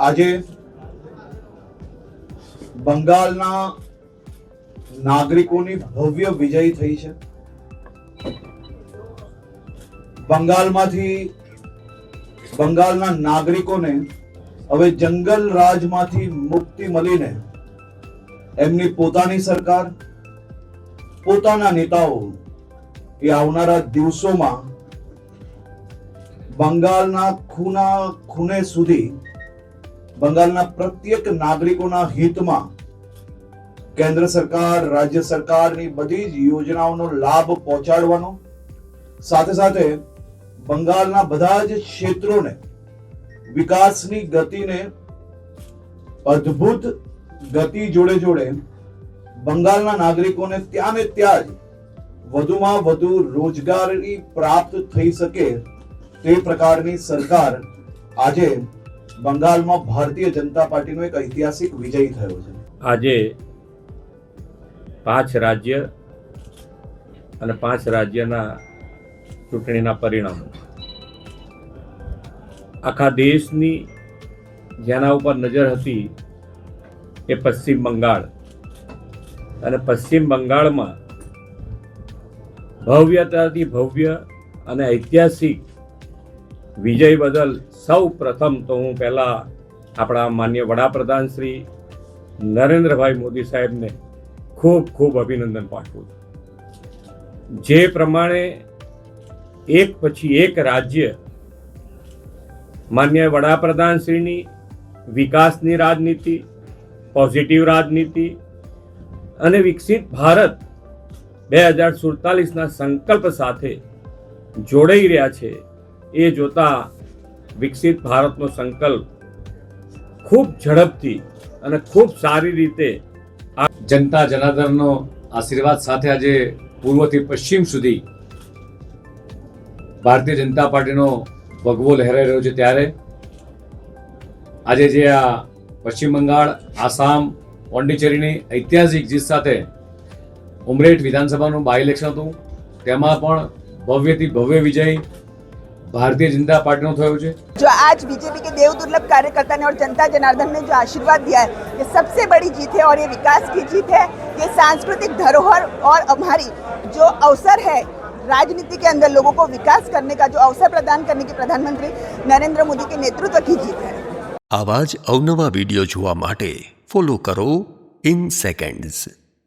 આજે બંગાળના નાગરિકોની ભવ્ય વિજય થઈ છે. બંગાળના નાગરિકોને હવે જંગલ રાજમાંથી મુક્તિ મળીને એમની પોતાની સરકાર, પોતાના નેતાઓ એ આવનારા દિવસોમાં બંગાળના ખૂણે સુધી બંગાળના પ્રત્યેક નાગરિકોના હિતમાં કેન્દ્ર સરકાર, રાજ્ય સરકારની બધી જ યોજનાઓનો લાભ પહોંચાડવાનો, સાથે સાથે બંગાળના બધા જ ક્ષેત્રોને વિકાસની ગતિને અદ્ભુત ગતિ જોડે બંગાળના નાગરિકોને ત્યાં ને ત્યાં જ વધુમાં વધુ રોજગારી પ્રાપ્ત થઈ શકે તે પ્રકારની સરકાર આજે બંગાળમાં ભારતીય જનતા પાર્ટીનો એક ઐતિહાસિક વિજય થયો છે. આજે 5 રાજ્ય અને 5 રાજ્યના ચૂંટણીના પરિણામો આખા દેશની જેના ઉપર નજર હતી એ પશ્ચિમ બંગાળ, અને પશ્ચિમ બંગાળમાં ભવ્યતાથી ભવ્ય અને ઐતિહાસિક વિજય બદલ સૌ પ્રથમ તો હું પહેલા આપણા માન્ય વડાપ્રધાન શ્રી નરેન્દ્રભાઈ મોદી સાહેબને ખૂબ ખૂબ અભિનંદન પાઠવું છું. જે પ્રમાણે એક પછી એક રાજ્ય માન્ય વડાપ્રધાન શ્રીની વિકાસની રાજનીતિ, પોઝિટિવ રાજનીતિ અને વિકસિત ભારત 2047ના સંકલ્પ સાથે જોડાઈ રહ્યા છે, એ જોતા વિકસિત ભારતનો સંકલ્પ ખૂબ ઝડપથી અને ખૂબ સારી રીતે જનતા જનાર્દનનો આશીર્વાદ સાથે આજે પૂર્વથી પશ્ચિમ સુધી ભારતીય જનતા પાર્ટીનો ભગવો લહેરાઈ રહ્યો છે. ત્યારે આજે જે આ પશ્ચિમ બંગાળ, આસામ, પોંડિચેરીની ઐતિહાસિક જીત સાથે ઉમરેઠ વિધાનસભાનું બાય ઇલેક્શન હતું, તેમાં પણ ભવ્યથી ભવ્ય વિજય भारतीय जनता पार्टी ने थयो छे. जो आज बीजेपी के देव दुर्लभ कार्यकर्ता ने और जनता जनार्दन ने जो आशीर्वाद दिया है, ये सबसे बड़ी जीत है और ये विकास की जीत है. ये सांस्कृतिक धरोहर और हमारी जो अवसर है राजनीति के अंदर लोगों को विकास करने का, जो अवसर प्रदान करने की प्रधानमंत्री नरेंद्र मोदी के नेतृत्व की जीत है. आवाज अवनवा वीडियो जोवा माटे फॉलो करो इन सेकंड्स.